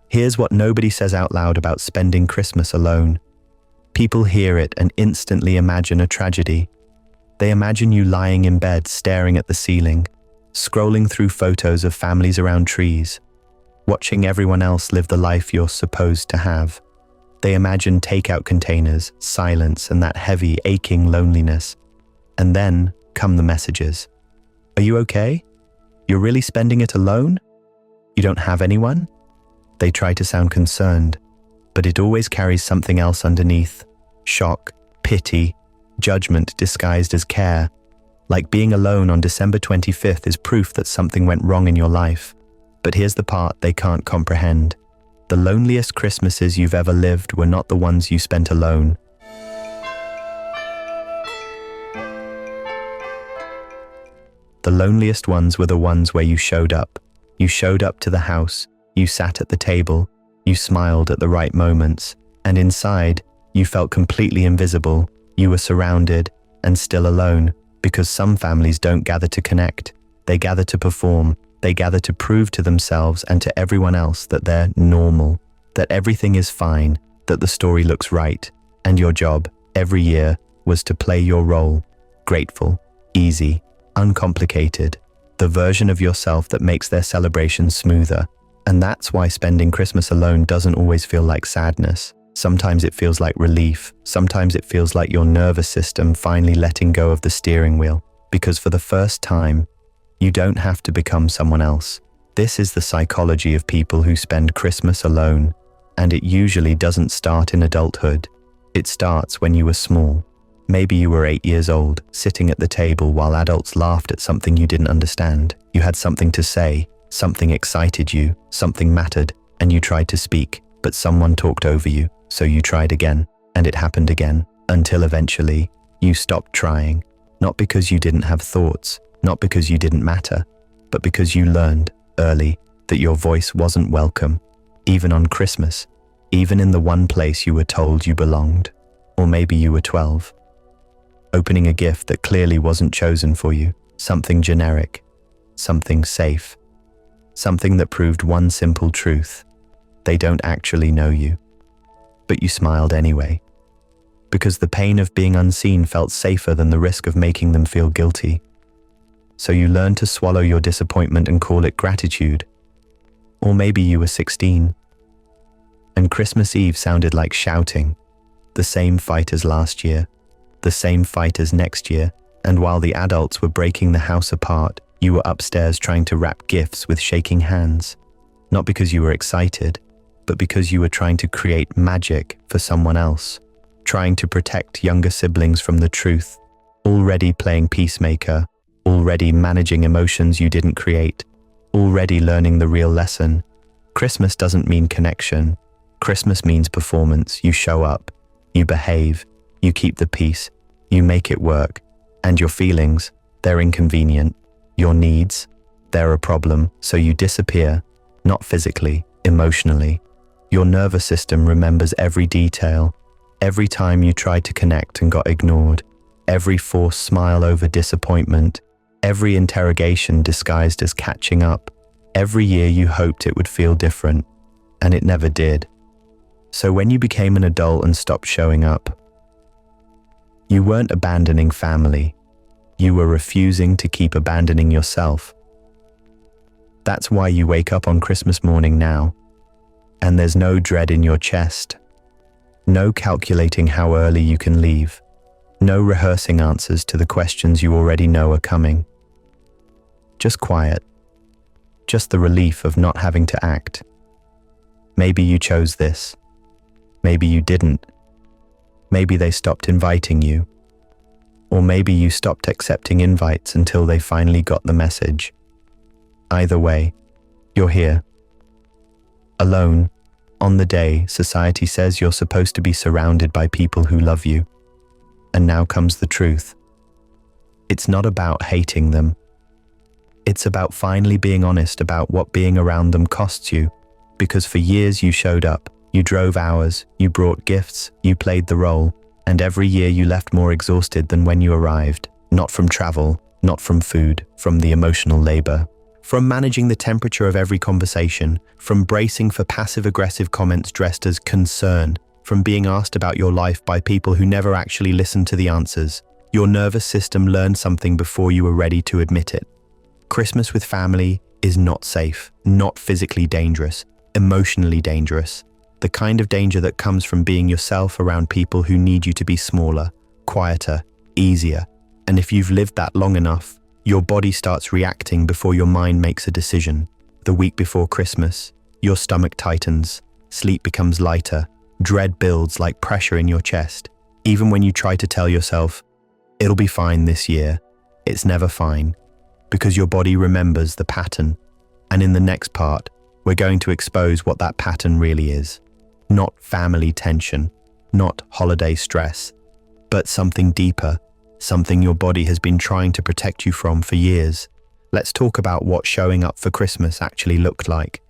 Here's what nobody says out loud about spending Christmas alone. People hear it and instantly imagine a tragedy. They imagine you lying in bed staring at the ceiling, scrolling through photos of families around trees, watching everyone else live the life you're supposed to have. They imagine takeout containers, silence, and that heavy, aching loneliness. And then come the messages. Are you okay? You're really spending it alone? You don't have anyone? They try to sound concerned, but it always carries something else underneath. Shock, pity, judgment disguised as care. Like being alone on December 25th is proof that something went wrong in your life. But here's the part they can't comprehend. The loneliest Christmases you've ever lived were not the ones you spent alone. The loneliest ones were the ones where you showed up. You showed up to the house, you sat at the table, you smiled at the right moments, and inside, you felt completely invisible. You were surrounded and still alone, because some families don't gather to connect. They gather to perform. They gather to prove to themselves and to everyone else that they're normal, that everything is fine, that the story looks right, and your job, every year, was to play your role. Grateful, easy, uncomplicated, the version of yourself that makes their celebration smoother. And that's why spending Christmas alone doesn't always feel like sadness. Sometimes it feels like relief. Sometimes it feels like your nervous system finally letting go of the steering wheel. Because for the first time, you don't have to become someone else. This is the psychology of people who spend Christmas alone, and it usually doesn't start in adulthood. It starts when you were small. Maybe you were 8 years old, sitting at the table while adults laughed at something you didn't understand. You had something to say, something excited you, something mattered, and you tried to speak, but someone talked over you, so you tried again, and it happened again, until eventually, you stopped trying. Not because you didn't have thoughts, not because you didn't matter, but because you learned, early, that your voice wasn't welcome, even on Christmas, even in the one place you were told you belonged. Or maybe you were 12. Opening a gift that clearly wasn't chosen for you, something generic, something safe, something that proved one simple truth: they don't actually know you. But you smiled anyway, because the pain of being unseen felt safer than the risk of making them feel guilty. So you learned to swallow your disappointment and call it gratitude. Or maybe you were 16, and Christmas Eve sounded like shouting, the same fight as last year, the same fight as next year, and while the adults were breaking the house apart, you were upstairs trying to wrap gifts with shaking hands. Not because you were excited, but because you were trying to create magic for someone else, trying to protect younger siblings from the truth, already playing peacemaker, already managing emotions you didn't create, already learning the real lesson. Christmas doesn't mean connection. Christmas means performance. You show up, you behave, you keep the peace, you make it work, and your feelings, they're inconvenient. Your needs, they're a problem, so you disappear, not physically, emotionally. Your nervous system remembers every detail, every time you tried to connect and got ignored, every forced smile over disappointment, every interrogation disguised as catching up. Every year you hoped it would feel different, and it never did. So when you became an adult and stopped showing up, you weren't abandoning family. You were refusing to keep abandoning yourself. That's why you wake up on Christmas morning now, and there's no dread in your chest, no calculating how early you can leave, no rehearsing answers to the questions you already know are coming. Just quiet, just the relief of not having to act. Maybe you chose this, maybe you didn't. Maybe they stopped inviting you, or maybe you stopped accepting invites until they finally got the message. Either way, you're here. Alone, on the day society says you're supposed to be surrounded by people who love you. And now comes the truth. It's not about hating them. It's about finally being honest about what being around them costs you, because for years you showed up. You drove hours, you brought gifts, you played the role, and every year you left more exhausted than when you arrived. Not from travel, not from food, from the emotional labor, From managing the temperature of every conversation, from bracing for passive-aggressive comments dressed as concern, from being asked about your life by people who never actually listened to the answers, your nervous system learned something before you were ready to admit it. Christmas with family is not safe, not physically dangerous, emotionally dangerous. The kind of danger that comes from being yourself around people who need you to be smaller, quieter, easier. And if you've lived that long enough, your body starts reacting before your mind makes a decision. The week before Christmas, your stomach tightens, sleep becomes lighter, dread builds like pressure in your chest. Even when you try to tell yourself, it'll be fine this year, it's never fine, because your body remembers the pattern. And in the next part, we're going to expose what that pattern really is. Not family tension, not holiday stress, but something deeper, something your body has been trying to protect you from for years. Let's talk about what showing up for Christmas actually looked like.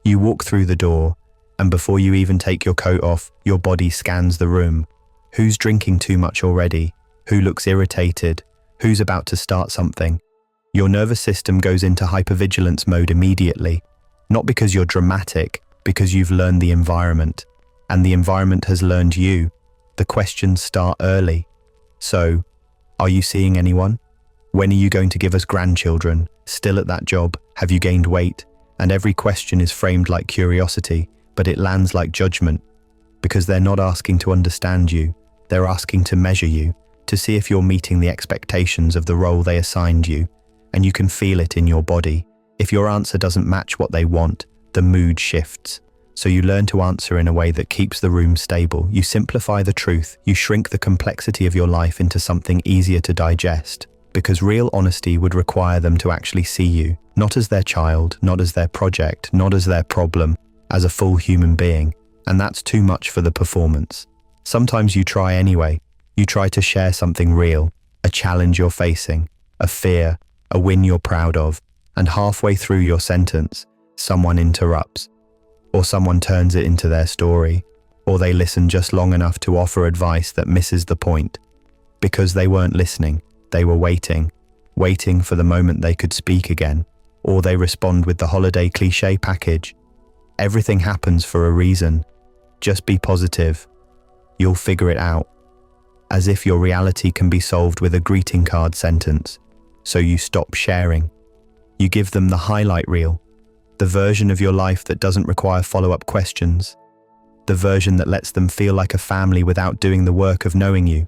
You walk through the door, and before you even take your coat off, your body scans the room. Who's drinking too much already? Who looks irritated? Who's about to start something? Your nervous system goes into hypervigilance mode immediately. Not because you're dramatic, because you've learned the environment, and the environment has learned you. The questions start early. So, are you seeing anyone? When are you going to give us grandchildren? Still at that job? Have you gained weight? And every question is framed like curiosity, but it lands like judgment, because they're not asking to understand you. They're asking to measure you, to see if you're meeting the expectations of the role they assigned you. And you can feel it in your body. If your answer doesn't match what they want, the mood shifts. So you learn to answer in a way that keeps the room stable. You simplify the truth. You shrink the complexity of your life into something easier to digest. Because real honesty would require them to actually see you, not as their child, not as their project, not as their problem, as a full human being. And that's too much for the performance. Sometimes you try anyway. You try to share something real, a challenge you're facing, a fear, a win you're proud of, and halfway through your sentence, someone interrupts, or someone turns it into their story, or they listen just long enough to offer advice that misses the point. Because they weren't listening, they were waiting for the moment they could speak again, or they respond with the holiday cliché package. Everything happens for a reason. Just be positive. You'll figure it out. As if your reality can be solved with a greeting card sentence. So you stop sharing. You give them the highlight reel, the version of your life that doesn't require follow-up questions, the version that lets them feel like a family without doing the work of knowing you.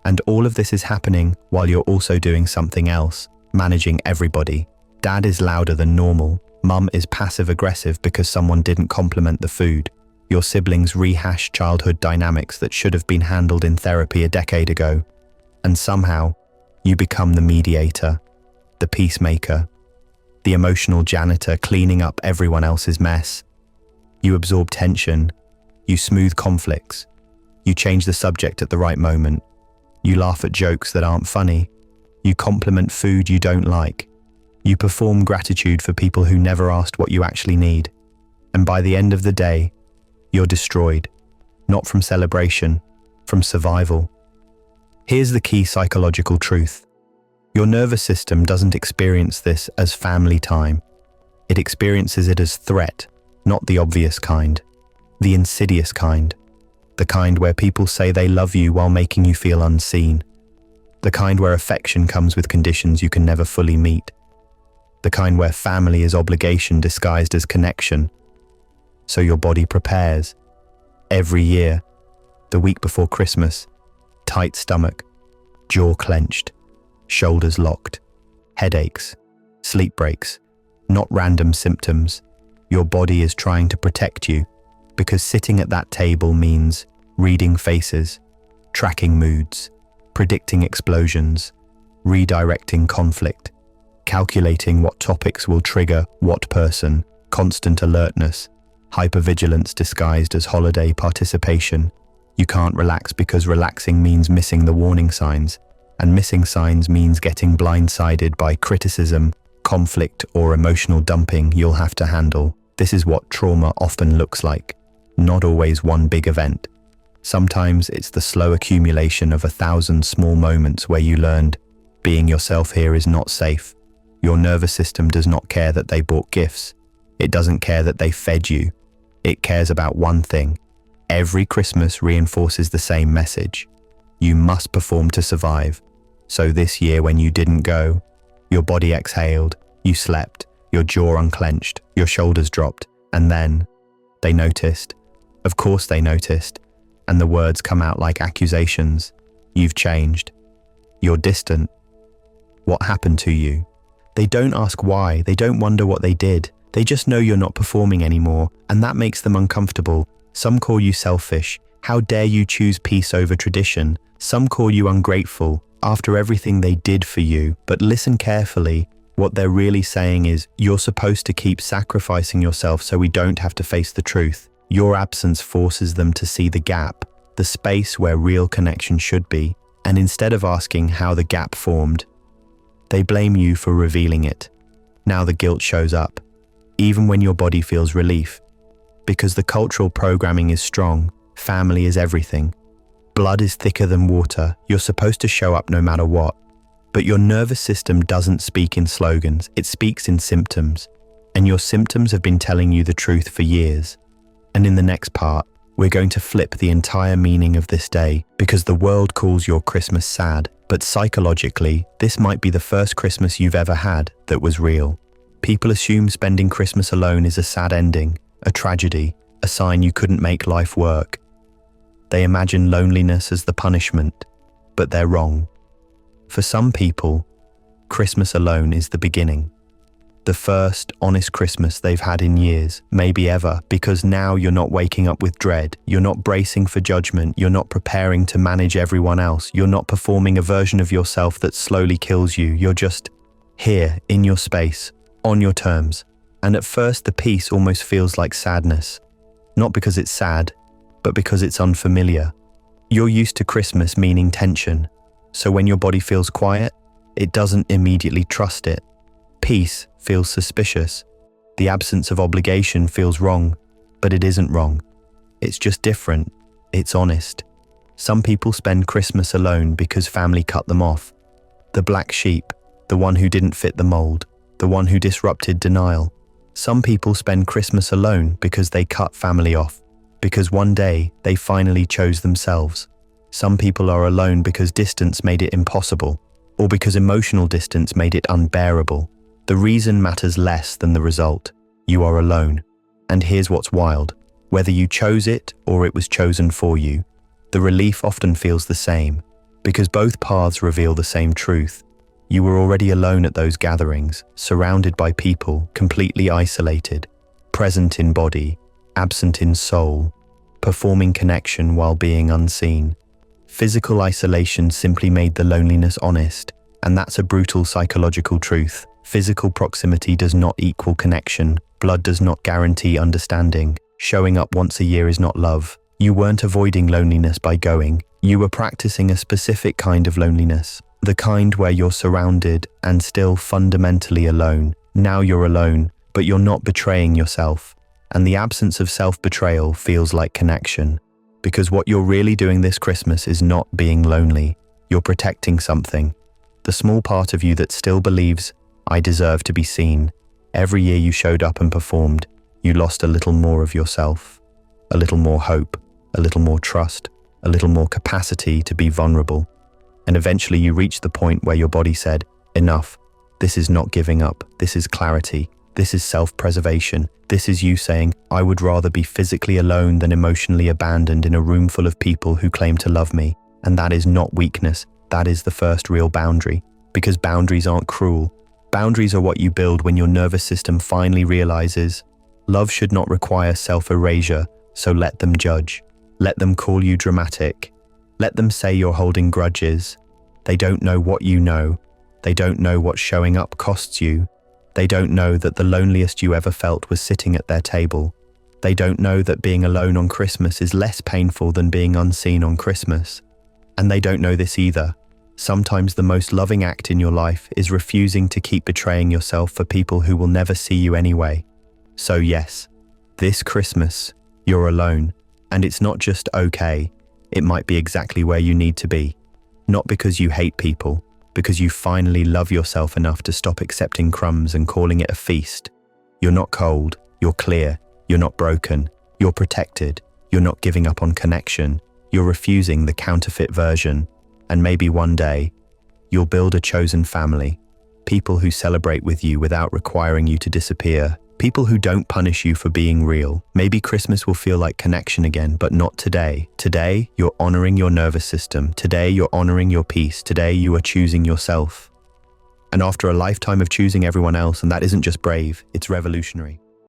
And all of this is happening while you're also doing something else, managing everybody. Dad is louder than normal. Mum is passive-aggressive because someone didn't compliment the food. Your siblings rehash childhood dynamics that should have been handled in therapy a decade ago. And somehow, you become the mediator, the peacemaker, the emotional janitor cleaning up everyone else's mess. You absorb tension, you smooth conflicts, you change the subject at the right moment, you laugh at jokes that aren't funny, you compliment food you don't like, you perform gratitude for people who never asked what you actually need. And by the end of the day, you're destroyed, not from celebration, from survival. Here's the key psychological truth. Your nervous system doesn't experience this as family time. It experiences it as threat, not the obvious kind, the insidious kind, the kind where people say they love you while making you feel unseen, the kind where affection comes with conditions you can never fully meet, the kind where family is obligation disguised as connection. So your body prepares. Every year, the week before Christmas, tight stomach, jaw clenched, shoulders locked, headaches, sleep breaks, not random symptoms. Your body is trying to protect you because sitting at that table means reading faces, tracking moods, predicting explosions, redirecting conflict, calculating what topics will trigger what person, constant alertness, hypervigilance disguised as holiday participation. You can't relax because relaxing means missing the warning signs, and missing signs means getting blindsided by criticism, conflict, or emotional dumping you'll have to handle. This is what trauma often looks like. Not always one big event. Sometimes it's the slow accumulation of 1,000 small moments where you learned, being yourself here is not safe. Your nervous system does not care that they bought gifts. It doesn't care that they fed you. It cares about one thing. Every Christmas reinforces the same message. You must perform to survive. So this year when you didn't go, your body exhaled, you slept, your jaw unclenched, your shoulders dropped, and then they noticed. Of course they noticed, and the words come out like accusations. You've changed. You're distant. What happened to you? They don't ask why, they don't wonder what they did. They just know you're not performing anymore, and that makes them uncomfortable. Some call you selfish. How dare you choose peace over tradition? Some call you ungrateful after everything they did for you. But listen carefully. What they're really saying is, you're supposed to keep sacrificing yourself so we don't have to face the truth. Your absence forces them to see the gap, the space where real connection should be, and instead of asking how the gap formed, they blame you for revealing it. Now the guilt shows up, even when your body feels relief. Because the cultural programming is strong, family is everything. Blood is thicker than water, you're supposed to show up no matter what. But your nervous system doesn't speak in slogans, it speaks in symptoms. And your symptoms have been telling you the truth for years. And in the next part, we're going to flip the entire meaning of this day, because the world calls your Christmas sad, but psychologically, this might be the first Christmas you've ever had that was real. People assume spending Christmas alone is a sad ending, a tragedy, a sign you couldn't make life work. They imagine loneliness as the punishment, but they're wrong. For some people, Christmas alone is the beginning. The first honest Christmas they've had in years, maybe ever, because now you're not waking up with dread, you're not bracing for judgment, you're not preparing to manage everyone else, you're not performing a version of yourself that slowly kills you, you're just here, in your space, on your terms. And at first the peace almost feels like sadness. Not because it's sad, but because it's unfamiliar. You're used to Christmas meaning tension, so when your body feels quiet, it doesn't immediately trust it. Peace feels suspicious. The absence of obligation feels wrong, but it isn't wrong. It's just different. It's honest. Some people spend Christmas alone because family cut them off. The black sheep, the one who didn't fit the mold, the one who disrupted denial. Some people spend Christmas alone because they cut family off, because one day they finally chose themselves. Some people are alone because distance made it impossible, or because emotional distance made it unbearable. The reason matters less than the result. You are alone. And here's what's wild. Whether you chose it or it was chosen for you, the relief often feels the same, because both paths reveal the same truth. You were already alone at those gatherings, surrounded by people, completely isolated, present in body, absent in soul, performing connection while being unseen. Physical isolation simply made the loneliness honest, and that's a brutal psychological truth. Physical proximity does not equal connection. Blood does not guarantee understanding. Showing up once a year is not love. You weren't avoiding loneliness by going. You were practicing a specific kind of loneliness, the kind where you're surrounded and still fundamentally alone. Now you're alone, but you're not betraying yourself. And the absence of self-betrayal feels like connection. Because what you're really doing this Christmas is not being lonely. You're protecting something. The small part of you that still believes, I deserve to be seen. Every year you showed up and performed, you lost a little more of yourself. A little more hope, a little more trust, a little more capacity to be vulnerable. And eventually you reached the point where your body said, enough. This is not giving up. This is clarity. This is self-preservation. This is you saying, I would rather be physically alone than emotionally abandoned in a room full of people who claim to love me. And that is not weakness. That is the first real boundary. Because boundaries aren't cruel. Boundaries are what you build when your nervous system finally realizes, love should not require self-erasure, so let them judge. Let them call you dramatic. Let them say you're holding grudges. They don't know what you know. They don't know what showing up costs you. They don't know that the loneliest you ever felt was sitting at their table. They don't know that being alone on Christmas is less painful than being unseen on Christmas. And they don't know this either. Sometimes the most loving act in your life is refusing to keep betraying yourself for people who will never see you anyway. So yes, this Christmas, you're alone. And it's not just okay. It might be exactly where you need to be. Not because you hate people, because you finally love yourself enough to stop accepting crumbs and calling it a feast. You're not cold, you're clear, you're not broken, you're protected, you're not giving up on connection, you're refusing the counterfeit version, and maybe one day, you'll build a chosen family, people who celebrate with you without requiring you to disappear, people who don't punish you for being real. Maybe Christmas will feel like connection again, but not today. Today, you're honoring your nervous system. Today, you're honoring your peace. Today, you are choosing yourself. And after a lifetime of choosing everyone else, and that isn't just brave, it's revolutionary.